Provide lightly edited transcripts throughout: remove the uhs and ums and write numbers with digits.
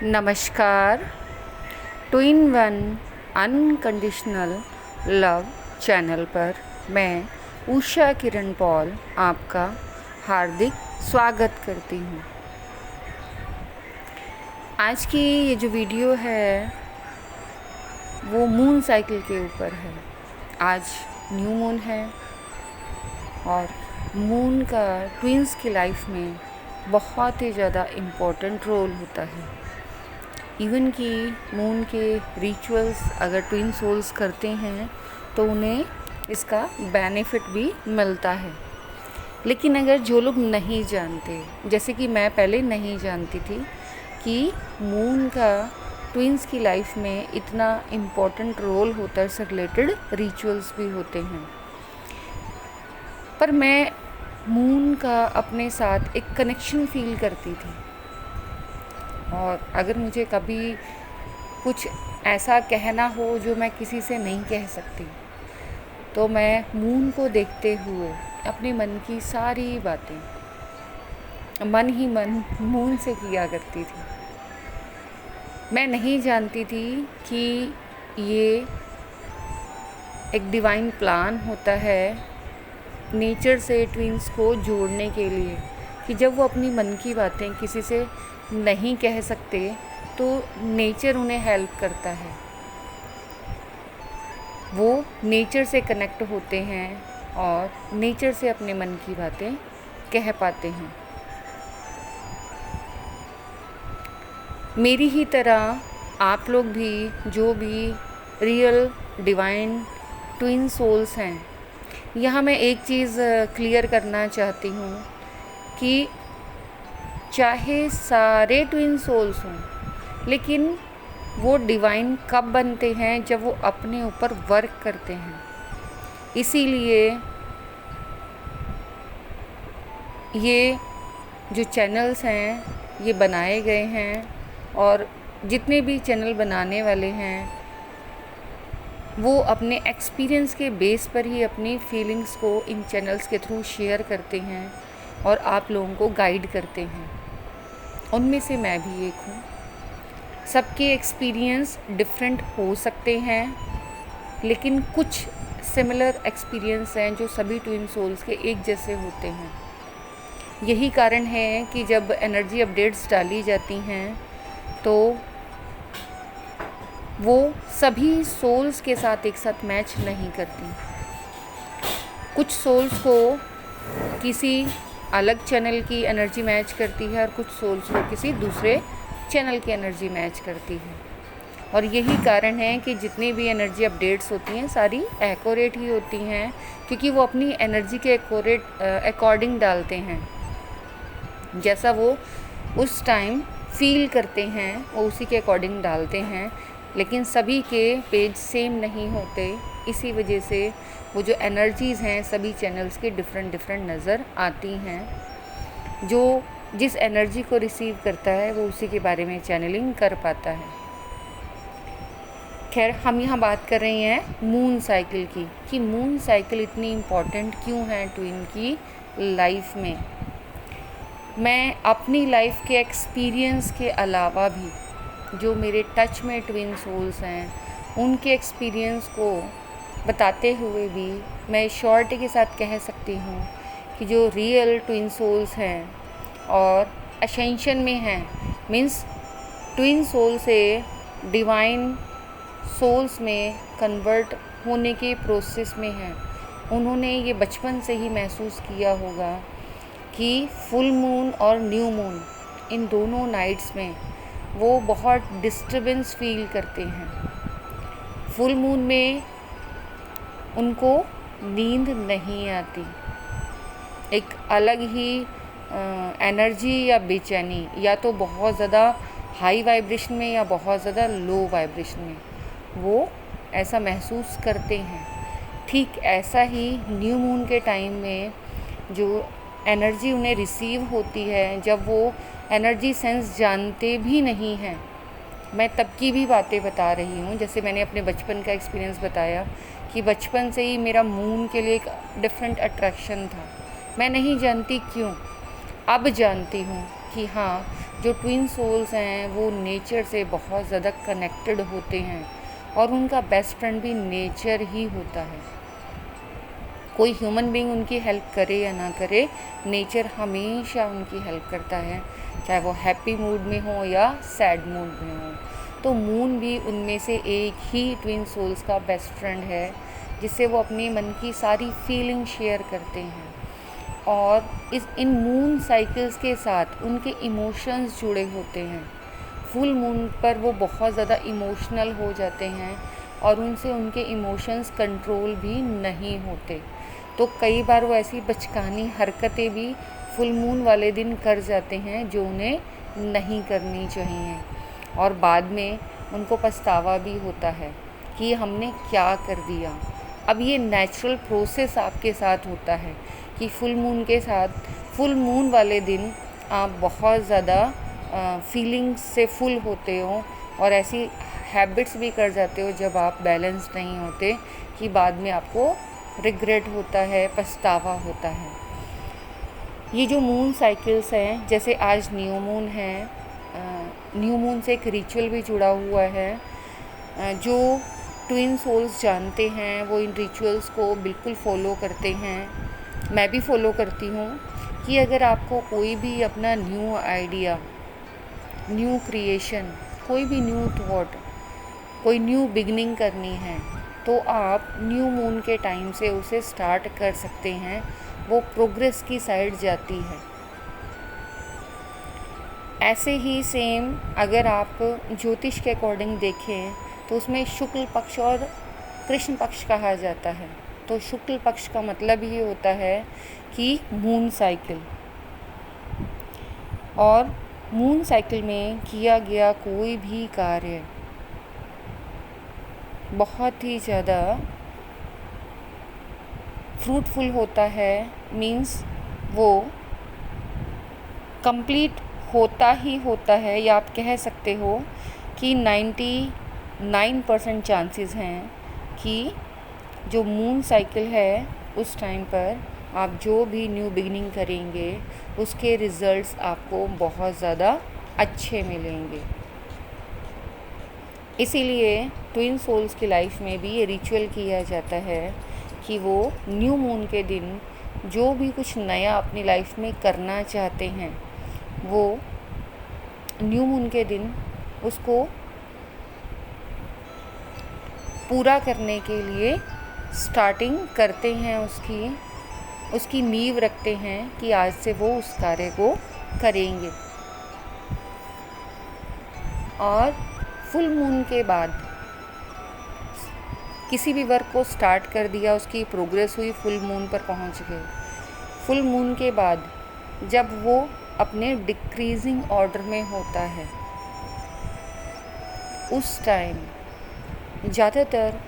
नमस्कार। Two in one unconditional love channel पर मैं उषा किरण पॉल आपका हार्दिक स्वागत करती हूँ। आज की ये जो वीडियो है वो मून साइकिल के ऊपर है। आज न्यू मून है और मून का ट्विंस की लाइफ में बहुत ही ज़्यादा इम्पोर्टेंट रोल होता है। इवन कि मून के रिचुअल्स अगर ट्विन सोल्स करते हैं तो उन्हें इसका बेनिफिट भी मिलता है। लेकिन अगर जो लोग नहीं जानते, जैसे कि मैं पहले नहीं जानती थी कि मून का ट्विंस की लाइफ में इतना इम्पोर्टेंट रोल होता है, इससे रिलेटेड रिचुअल्स भी होते हैं, पर मैं मून का अपने साथ एक कनेक्शन फील करती थी। और अगर मुझे कभी कुछ ऐसा कहना हो जो मैं किसी से नहीं कह सकती, तो मैं मून को देखते हुए अपने मन की सारी बातें मन ही मन मून से किया करती थी। मैं नहीं जानती थी कि ये एक डिवाइन प्लान होता है नेचर से ट्विंस को जोड़ने के लिए, कि जब वो अपनी मन की बातें किसी से नहीं कह सकते तो नेचर उन्हें हेल्प करता है। वो नेचर से कनेक्ट होते हैं और नेचर से अपने मन की बातें कह पाते हैं। मेरी ही तरह आप लोग भी, जो भी रियल डिवाइन ट्विन सोल्स हैं, यहाँ मैं एक चीज़ क्लियर करना चाहती हूँ कि चाहे सारे ट्विन सोल्स हों, लेकिन वो डिवाइन कब बनते हैं? जब वो अपने ऊपर वर्क करते हैं। इसीलिए ये जो चैनल्स हैं ये बनाए गए हैं, और जितने भी चैनल बनाने वाले हैं वो अपने एक्सपीरियंस के बेस पर ही अपनी फीलिंग्स को इन चैनल्स के थ्रू शेयर करते हैं और आप लोगों को गाइड करते हैं। उनमें से मैं भी एक हूँ। सबके एक्सपीरियंस डिफरेंट हो सकते हैं, लेकिन कुछ सिमिलर एक्सपीरियंस हैं जो सभी ट्विन सोल्स के एक जैसे होते हैं। यही कारण है कि जब एनर्जी अपडेट्स डाली जाती हैं तो वो सभी सोल्स के साथ एक साथ मैच नहीं करती। कुछ सोल्स को किसी अलग चैनल की एनर्जी मैच करती है और कुछ सोल्स को किसी दूसरे चैनल की एनर्जी मैच करती है। और यही कारण है कि जितनी भी एनर्जी अपडेट्स होती हैं सारी एक्यूरेट ही होती हैं, क्योंकि वो अपनी एनर्जी के अकॉर्डिंग डालते हैं। जैसा वो उस टाइम फील करते हैं वो उसी के अकॉर्डिंग डालते हैं, लेकिन सभी के पेज सेम नहीं होते। इसी वजह से वो जो एनर्जीज़ हैं सभी चैनल्स के डिफरेंट नज़र आती हैं। जो जिस एनर्जी को रिसीव करता है वो उसी के बारे में चैनलिंग कर पाता है। खैर, हम यहाँ बात कर रहे हैं मून साइकिल की, कि मून साइकिल इतनी इम्पॉर्टेंट क्यों है ट्विन की लाइफ में। मैं अपनी लाइफ के एक्सपीरियंस के अलावा भी जो मेरे टच में ट्विन सोल्स हैं उनके एक्सपीरियंस को बताते हुए भी मैं श्योरिटी के साथ कह सकती हूँ कि जो रियल ट्विन सोल्स हैं और असेंशन में हैं, मीन्स ट्विन सोल से डिवाइन सोल्स में कन्वर्ट होने के प्रोसेस में हैं, उन्होंने ये बचपन से ही महसूस किया होगा कि फुल मून और न्यू मून इन दोनों नाइट्स में वो बहुत डिस्टर्बेंस फील करते हैं। फुल मून में उनको नींद नहीं आती, एक अलग ही एनर्जी या बेचैनी, या तो बहुत ज़्यादा हाई वाइब्रेशन में या बहुत ज़्यादा लो वाइब्रेशन में वो ऐसा महसूस करते हैं। ठीक ऐसा ही न्यू मून के टाइम में जो एनर्जी उन्हें रिसीव होती है, जब वो एनर्जी सेंस जानते भी नहीं हैं। मैं तब की भी बातें बता रही हूँ, जैसे मैंने अपने बचपन का एक्सपीरियंस बताया कि बचपन से ही मेरा मून के लिए एक डिफरेंट अट्रैक्शन था। मैं नहीं जानती क्यों, अब जानती हूँ कि हाँ, जो ट्विन सोल्स हैं वो नेचर से बहुत ज़्यादा कनेक्टेड होते हैं और उनका बेस्ट फ्रेंड भी नेचर ही होता है। कोई ह्यूमन बीइंग उनकी हेल्प करे या ना करे, नेचर हमेशा उनकी हेल्प करता है, चाहे वो हैप्पी मूड में हो या सैड मूड में हो। तो मून भी उनमें से एक ही ट्विन सोल्स का बेस्ट फ्रेंड है, जिससे वो अपने मन की सारी फीलिंग शेयर करते हैं। और इन मून साइकिल्स के साथ उनके इमोशंस जुड़े होते हैं। फुल मून पर वो बहुत ज़्यादा इमोशनल हो जाते हैं और उनसे उनके इमोशंस कंट्रोल भी नहीं होते। तो कई बार वो ऐसी बचकानी हरकतें भी फुल मून वाले दिन कर जाते हैं जो उन्हें नहीं करनी चाहिए, और बाद में उनको पछतावा भी होता है कि हमने क्या कर दिया। अब ये नेचुरल प्रोसेस आपके साथ होता है कि फुल मून वाले दिन आप बहुत ज़्यादा फीलिंग्स से फुल होते हो और ऐसी हैबिट्स भी कर जाते हो जब आप बैलेंस नहीं होते, कि बाद में आपको रिग्रेट होता है, पछतावा होता है। ये जो मून साइकिल्स हैं, जैसे आज न्यू मून है, न्यू मून से एक रिचुअल भी जुड़ा हुआ है। जो ट्विन सोल्स जानते हैं वो इन रिचुअल्स को बिल्कुल फॉलो करते हैं। मैं भी फॉलो करती हूँ कि अगर आपको कोई भी अपना न्यू आइडिया, न्यू क्रिएशन, कोई भी न्यू थॉट, कोई न्यू बिगनिंग करनी है, तो आप न्यू मून के टाइम से उसे स्टार्ट कर सकते हैं। वो प्रोग्रेस की साइड जाती है। ऐसे ही सेम अगर आप ज्योतिष के अकॉर्डिंग देखें तो उसमें शुक्ल पक्ष और कृष्ण पक्ष कहा जाता है। तो शुक्ल पक्ष का मतलब ये होता है कि मून साइकिल, और मून साइकिल में किया गया कोई भी कार्य बहुत ही ज़्यादा फ्रूटफुल होता है। मीन्स वो कंप्लीट होता ही होता है, या आप कह सकते हो कि 99% चांसेस हैं कि जो मून साइकिल है उस टाइम पर आप जो भी न्यू बिगनिंग करेंगे उसके रिज़ल्ट्स आपको बहुत ज़्यादा अच्छे मिलेंगे। इसीलिए ट्विन सोल्स की लाइफ में भी ये रिचुअल किया जाता है कि वो न्यू मून के दिन जो भी कुछ नया अपनी लाइफ में करना चाहते हैं, वो न्यू मून के दिन उसको पूरा करने के लिए स्टार्टिंग करते हैं, उसकी नींव रखते हैं कि आज से वो उस कार्य को करेंगे। और फुल मून के बाद किसी भी वर्क को स्टार्ट कर दिया, उसकी प्रोग्रेस हुई, फुल मून पर पहुंच गए। फुल मून के बाद जब वो अपने डिक्रीजिंग ऑर्डर में होता है, उस टाइम ज़्यादातर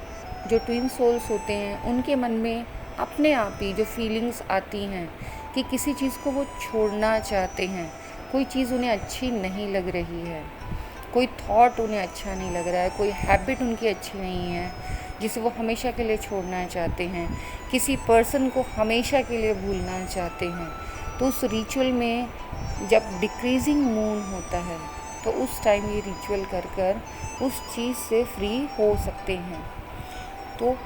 जो ट्विन सोल्स होते हैं उनके मन में अपने आप ही जो फीलिंग्स आती हैं कि किसी चीज़ को वो छोड़ना चाहते हैं, कोई चीज़ उन्हें अच्छी नहीं लग रही है, कोई थॉट उन्हें अच्छा नहीं लग रहा है, कोई हैबिट उनकी अच्छी नहीं है जिसे वो हमेशा के लिए छोड़ना चाहते हैं, किसी पर्सन को हमेशा के लिए भूलना चाहते हैं। तो उस रिचुअल में जब डिक्रीजिंग मून होता है तो उस टाइम ये रिचुअल कर कर उस चीज़ से फ्री हो सकते हैं। तो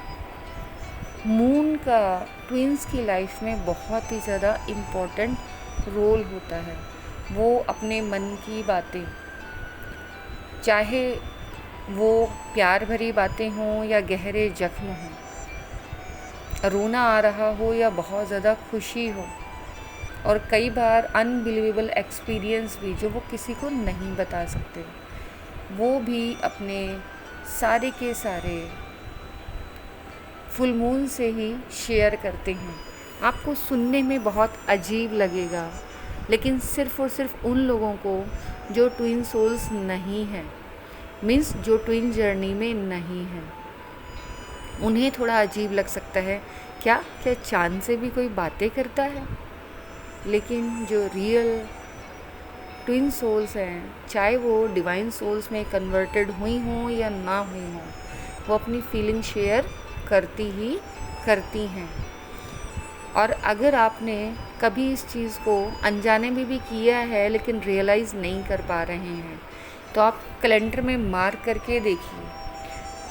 मून का ट्विंस की लाइफ में बहुत ही ज़्यादा इम्पोर्टेंट रोल होता है। वो अपने मन की बातें, चाहे वो प्यार भरी बातें हों या गहरे जख्म हों, रोना आ रहा हो या बहुत ज़्यादा खुशी हो, और कई बार अनबिलीवेबल एक्सपीरियंस भी जो वो किसी को नहीं बता सकते, वो भी अपने सारे के सारे फुल मून से ही शेयर करते हैं। आपको सुनने में बहुत अजीब लगेगा, लेकिन सिर्फ़ और सिर्फ उन लोगों को जो ट्विन सोल्स नहीं हैं, मीन्स जो ट्विन जर्नी में नहीं हैं, उन्हें थोड़ा अजीब लग सकता है। क्या चांद से भी कोई बातें करता है? लेकिन जो रियल ट्विन सोल्स हैं, चाहे वो डिवाइन सोल्स में कन्वर्टेड हुई हों या ना हुई हों, वो अपनी फीलिंग शेयर करती ही करती हैं। और अगर आपने कभी इस चीज़ को अनजाने में भी किया है लेकिन रियलाइज़ नहीं कर पा रहे हैं, तो आप कैलेंडर में मार्क करके देखिए,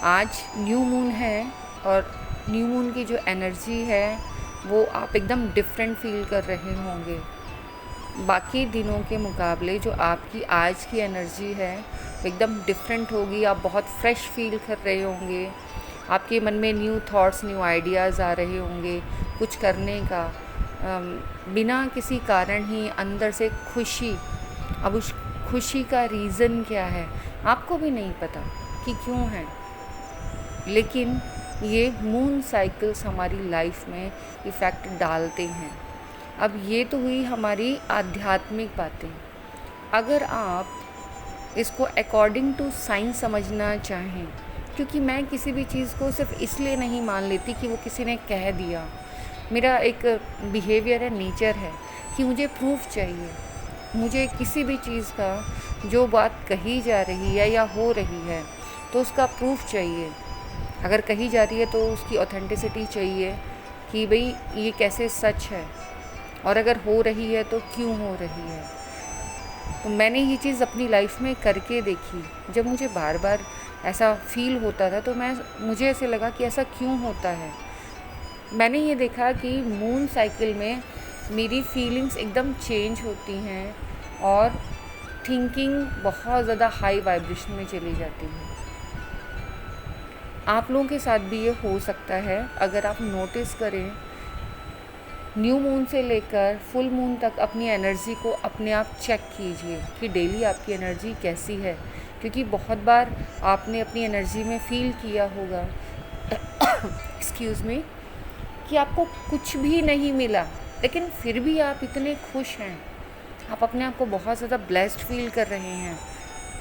आज न्यू मून है और न्यू मून की जो एनर्जी है वो आप एकदम डिफरेंट फील कर रहे होंगे। बाकी दिनों के मुकाबले जो आपकी आज की एनर्जी है वो एकदम डिफरेंट होगी। आप बहुत फ्रेश फील कर रहे होंगे, आपके मन में न्यू थॉट्स, न्यू आइडियाज़ आ रहे होंगे कुछ करने का, बिना किसी कारण ही अंदर से खुशी। अब उस खुशी का रीज़न क्या है आपको भी नहीं पता कि क्यों है, लेकिन ये मून साइकिल्स हमारी लाइफ में इफ़ेक्ट डालते हैं। अब ये तो हुई हमारी आध्यात्मिक बातें। अगर आप इसको अकॉर्डिंग टू साइंस समझना चाहें, क्योंकि मैं किसी भी चीज़ को सिर्फ इसलिए नहीं मान लेती कि वो किसी ने कह दिया। मेरा एक बिहेवियर है, नेचर है कि मुझे प्रूफ चाहिए। मुझे किसी भी चीज़ का जो बात कही जा रही है या हो रही है तो उसका प्रूफ चाहिए। अगर कही जा रही है तो उसकी ऑथेंटिसिटी चाहिए कि भाई ये कैसे सच है, और अगर हो रही है तो क्यों हो रही है। तो मैंने ये चीज़ अपनी लाइफ में करके देखी। जब मुझे बार बार ऐसा फील होता था तो मुझे ऐसे लगा कि ऐसा क्यों होता है। मैंने ये देखा कि मून साइकिल में मेरी फीलिंग्स एकदम चेंज होती हैं और थिंकिंग बहुत ज़्यादा हाई वाइब्रेशन में चली जाती है। आप लोगों के साथ भी ये हो सकता है। अगर आप नोटिस करें, न्यू मून से लेकर फुल मून तक अपनी एनर्जी को अपने आप चेक कीजिए कि डेली आपकी एनर्जी कैसी है, क्योंकि बहुत बार आपने अपनी एनर्जी में फ़ील किया होगा एक्सक्यूज़ मी, कि आपको कुछ भी नहीं मिला लेकिन फिर भी आप इतने खुश हैं, आप अपने आप को बहुत ज़्यादा ब्लेस्ड फील कर रहे हैं।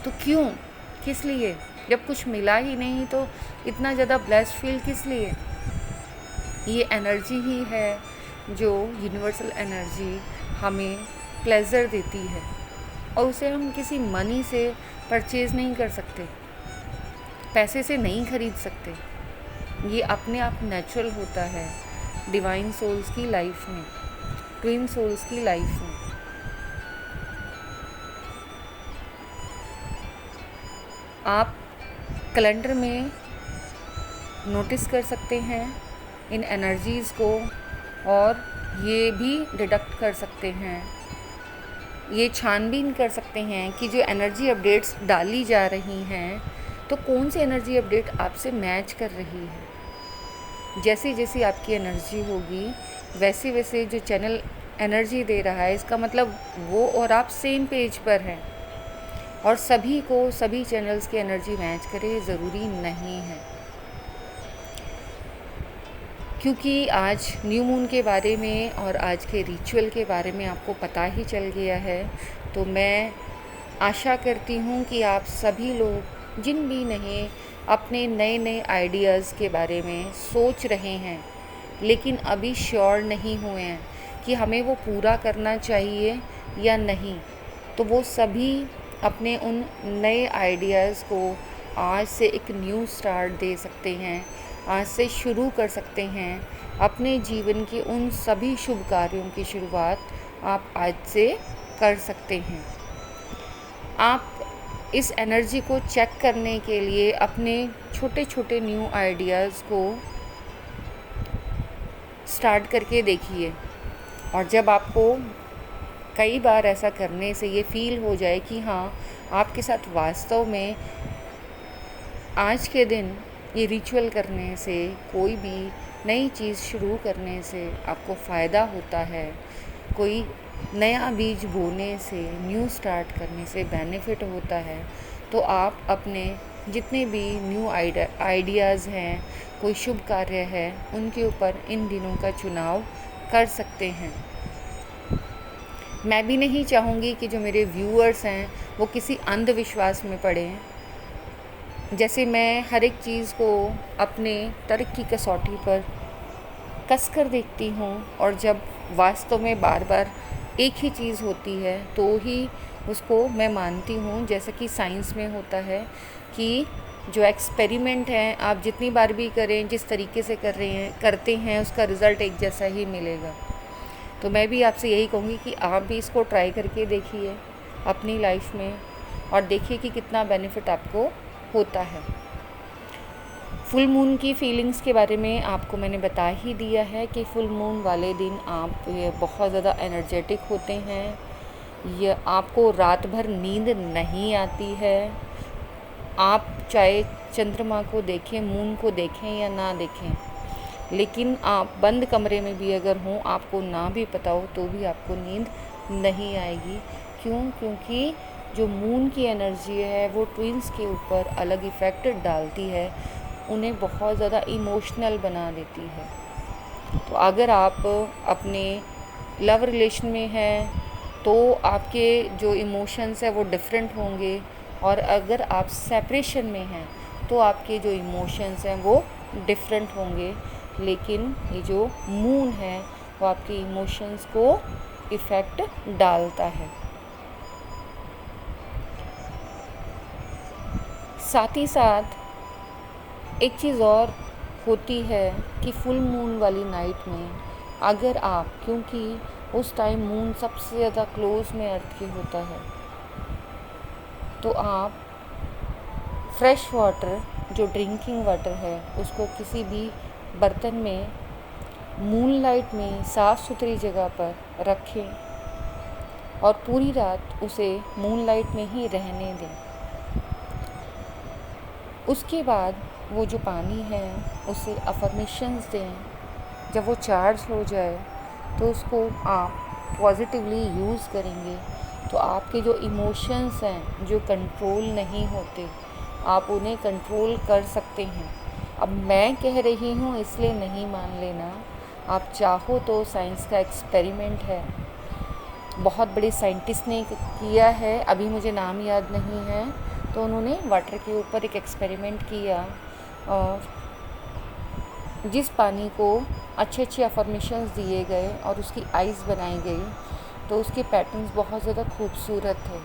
तो क्यों, किस लिए? जब कुछ मिला ही नहीं तो इतना ज़्यादा ब्लेस्ड फील किस लिए? ये एनर्जी ही है जो यूनिवर्सल एनर्जी हमें प्लेज़र देती है, और उसे हम किसी मनी से परचेज़ नहीं कर सकते, पैसे से नहीं खरीद सकते। ये अपने आप नेचुरल होता है डिवाइन सोल्स की लाइफ में, ट्विन सोल्स की लाइफ में। आप कैलेंडर में नोटिस कर सकते हैं इन एनर्जीज़ को, और ये भी डिडक्ट कर सकते हैं, ये छानबीन कर सकते हैं कि जो एनर्जी अपडेट्स डाली जा रही हैं तो कौन सी एनर्जी अपडेट आपसे मैच कर रही है। जैसे जैसे आपकी एनर्जी होगी वैसे वैसे जो चैनल एनर्जी दे रहा है, इसका मतलब वो और आप सेम पेज पर हैं। और सभी को सभी चैनल्स की एनर्जी मैच करे ज़रूरी नहीं है, क्योंकि आज न्यू मून के बारे में और आज के रिचुअल के बारे में आपको पता ही चल गया है। तो मैं आशा करती हूँ कि आप सभी लोग जिन भी नहीं अपने नए नए आइडियाज़ के बारे में सोच रहे हैं लेकिन अभी श्योर नहीं हुए हैं कि हमें वो पूरा करना चाहिए या नहीं, तो वो सभी अपने उन नए आइडियाज़ को आज से एक न्यू स्टार्ट दे सकते हैं, आज से शुरू कर सकते हैं। अपने जीवन के उन सभी शुभ कार्यों की शुरुआत आप आज से कर सकते हैं। आप इस एनर्जी को चेक करने के लिए अपने छोटे छोटे न्यू आइडियाज़ को स्टार्ट करके देखिए, और जब आपको कई बार ऐसा करने से ये फ़ील हो जाए कि हाँ आपके साथ वास्तव में आज के दिन ये रिचुअल करने से, कोई भी नई चीज़ शुरू करने से आपको फ़ायदा होता है, कोई नया बीज बोने से, न्यू स्टार्ट करने से बेनिफिट होता है, तो आप अपने जितने भी न्यू आइडियाज़ हैं, कोई शुभ कार्य है, उनके ऊपर इन दिनों का चुनाव कर सकते हैं। मैं भी नहीं चाहूँगी कि जो मेरे व्यूअर्स हैं वो किसी अंधविश्वास में पड़ें। जैसे मैं हर एक चीज़ को अपने तर्क की कसौटी पर कस कर देखती हूँ, और जब वास्तव में बार बार एक ही चीज़ होती है तो ही उसको मैं मानती हूँ। जैसे कि साइंस में होता है कि जो एक्सपेरिमेंट हैं आप जितनी बार भी करें, जिस तरीके से करते हैं उसका रिज़ल्ट एक जैसा ही मिलेगा। तो मैं भी आपसे यही कहूँगी कि आप भी इसको ट्राई करके देखिए अपनी लाइफ में और देखिए कि कितना बेनिफिट आपको होता है। फुल मून की फीलिंग्स के बारे में आपको मैंने बता ही दिया है कि फुल मून वाले दिन आप बहुत ज़्यादा एनर्जेटिक होते हैं, ये आपको रात भर नींद नहीं आती है। आप चाहे चंद्रमा को देखें, मून को देखें या ना देखें, लेकिन आप बंद कमरे में भी अगर हों, आपको ना भी पता हो तो भी आपको नींद नहीं आएगी। क्यों? क्योंकि जो मून की एनर्जी है वो ट्विंस के ऊपर अलग इफ़ेक्ट डालती है, उन्हें बहुत ज़्यादा इमोशनल बना देती है। तो अगर आप अपने लव रिलेशन में हैं तो आपके जो इमोशंस है वो डिफरेंट होंगे, और अगर आप सेपरेशन में हैं तो आपके जो इमोशंस हैं वो डिफरेंट होंगे। लेकिन ये जो मून है वो आपके इमोशंस को इफ़ेक्ट डालता है। साथ ही साथ एक चीज़ और होती है कि फुल मून वाली नाइट में अगर आप, क्योंकि उस टाइम मून सबसे ज़्यादा क्लोज में अर्थ के होता है, तो आप फ्रेश वाटर, जो ड्रिंकिंग वाटर है, उसको किसी भी बर्तन में मूनलाइट में साफ़ सुथरी जगह पर रखें और पूरी रात उसे मूनलाइट में ही रहने दें। उसके बाद वो जो पानी है उसे अफर्मेशंस दें। जब वो चार्ज हो जाए तो उसको आप पॉजिटिवली यूज़ करेंगे तो आपके जो इमोशंस हैं जो कंट्रोल नहीं होते, आप उन्हें कंट्रोल कर सकते हैं। अब मैं कह रही हूँ इसलिए नहीं मान लेना, आप चाहो तो साइंस का एक्सपेरिमेंट है, बहुत बड़े साइंटिस्ट ने किया है, अभी मुझे नाम याद नहीं है। तो उन्होंने वाटर के ऊपर एक एक्सपेरिमेंट किया, जिस पानी को अच्छे अच्छे अफर्मेशंस दिए गए और उसकी आइज़ बनाई गई तो उसके पैटर्न्स बहुत ज़्यादा खूबसूरत थे।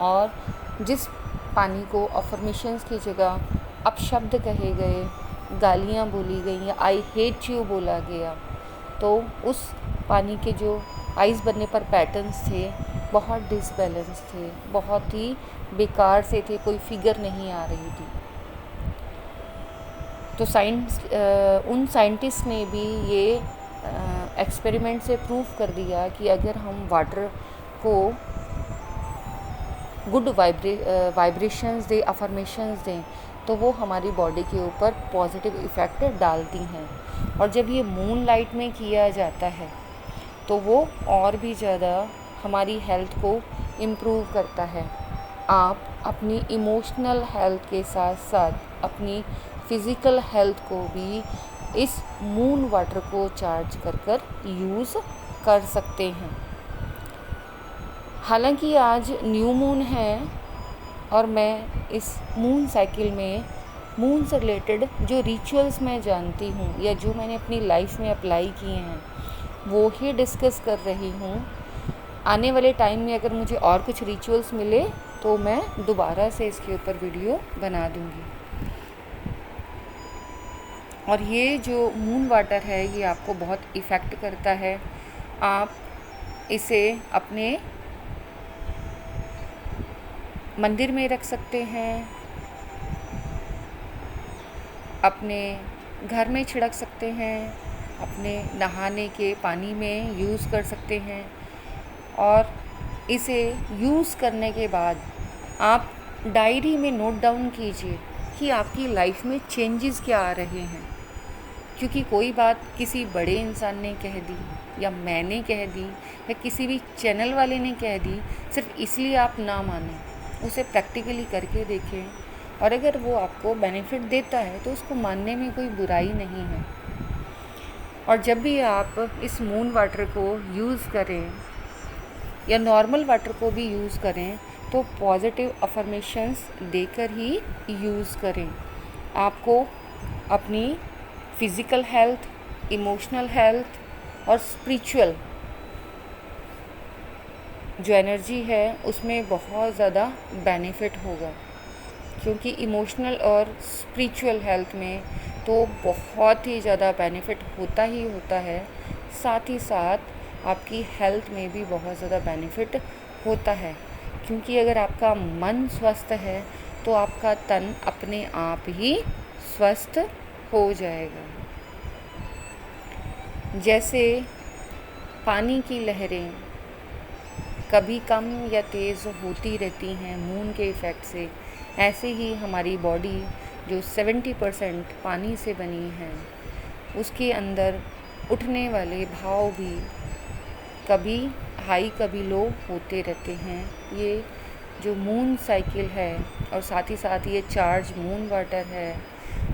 और जिस पानी को अफर्मेशंस की जगह अपशब्द कहे गए, गालियाँ बोली गई या आई हेट यू बोला गया, तो उस पानी के जो आइज़ बनने पर पैटर्न्स थे बहुत डिसबैलेंस थे, बहुत ही बेकार से थे, कोई फिगर नहीं आ रही थी। तो उन साइंटिस्ट ने भी ये एक्सपेरिमेंट से प्रूव कर दिया कि अगर हम वाटर को गुड वाइब्रेशंस दें, अफर्मेशंस दें, तो वो हमारी बॉडी के ऊपर पॉजिटिव इफ़ेक्ट डालती हैं। और जब ये मून लाइट में किया जाता है तो वो और भी ज़्यादा हमारी हेल्थ को इम्प्रूव करता है। आप अपनी इमोशनल हेल्थ के साथ साथ अपनी फ़िज़िकल हेल्थ को भी इस मून वाटर को चार्ज कर यूज़ कर सकते हैं। हालांकि आज न्यू मून है और मैं इस मून साइकिल में मून से रिलेटेड जो रिचुअल्स मैं जानती हूँ या जो मैंने अपनी लाइफ में अप्लाई किए हैं वो ही डिस्कस कर रही हूँ। आने वाले टाइम में अगर मुझे और कुछ रिचुअल्स मिले तो मैं दोबारा से इसके ऊपर वीडियो बना दूँगी। और ये जो मून वाटर है ये आपको बहुत इफ़ेक्ट करता है। आप इसे अपने मंदिर में रख सकते हैं, अपने घर में छिड़क सकते हैं, अपने नहाने के पानी में यूज़ कर सकते हैं। और इसे यूज़ करने के बाद आप डायरी में नोट डाउन कीजिए कि आपकी लाइफ में चेंजेस क्या आ रहे हैं। क्योंकि कोई बात किसी बड़े इंसान ने कह दी या मैंने कह दी या किसी भी चैनल वाले ने कह दी, सिर्फ इसलिए आप ना मानें, उसे प्रैक्टिकली करके देखें। और अगर वो आपको बेनिफिट देता है तो उसको मानने में कोई बुराई नहीं है। और जब भी आप इस मून वाटर को यूज़ करें या नॉर्मल वाटर को भी यूज़ करें तो पॉजिटिव अफर्मेशंस देकर ही यूज़ करें। आपको अपनी फ़िज़िकल हेल्थ, इमोशनल हेल्थ और स्पिरिचुअल जो एनर्जी है उसमें बहुत ज़्यादा बेनिफिट होगा। क्योंकि इमोशनल और स्पिरिचुअल हेल्थ में तो बहुत ही ज़्यादा बेनिफिट होता ही होता है, साथ ही साथ आपकी हेल्थ में भी बहुत ज़्यादा बेनिफिट होता है। क्योंकि अगर आपका मन स्वस्थ है तो आपका तन अपने आप ही स्वस्थ हो जाएगा। जैसे पानी की लहरें कभी कम या तेज़ होती रहती हैं मून के इफ़ेक्ट से, ऐसे ही हमारी बॉडी जो 70% पानी से बनी है, उसके अंदर उठने वाले भाव भी कभी हाई कभी लो होते रहते हैं। ये जो मून साइकिल है और साथ ही साथ ये चार्ज मून वाटर है,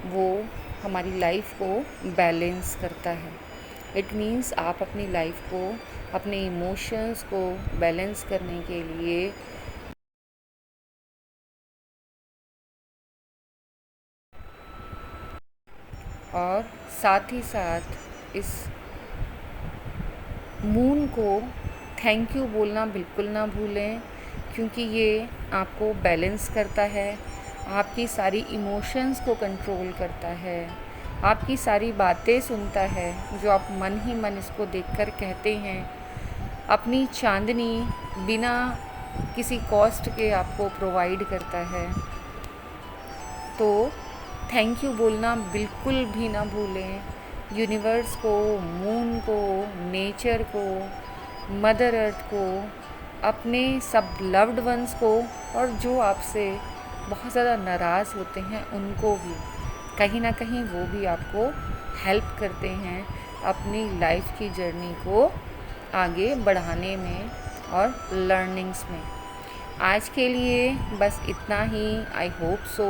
वो हमारी लाइफ को बैलेंस करता है। इट मीन्स आप अपनी लाइफ को, अपने इमोशंस को बैलेंस करने के लिए और साथ ही साथ इस मून को थैंक यू बोलना बिल्कुल ना भूलें, क्योंकि ये आपको बैलेंस करता है, आपकी सारी इमोशंस को कंट्रोल करता है, आपकी सारी बातें सुनता है जो आप मन ही मन इसको देखकर कहते हैं। अपनी चांदनी बिना किसी कॉस्ट के आपको प्रोवाइड करता है। तो थैंक यू बोलना बिल्कुल भी ना भूलें। यूनिवर्स को, मून को, नेचर को, मदर अर्थ को, अपने सब लव्ड वंस को, और जो आपसे बहुत ज़्यादा नाराज़ होते हैं उनको भी, कहीं ना कहीं वो भी आपको हेल्प करते हैं अपनी लाइफ की जर्नी को आगे बढ़ाने में और लर्निंग्स में। आज के लिए बस इतना ही। आई होप सो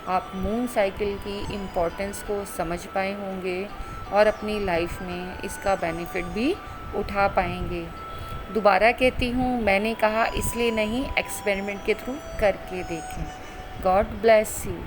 आप मून साइकिल की इम्पोर्टेंस को समझ पाए होंगे और अपनी लाइफ में इसका बेनिफिट भी उठा पाएंगे। दोबारा कहती हूँ, मैंने कहा इसलिए नहीं, एक्सपेरिमेंट के थ्रू करके देखें। God bless you.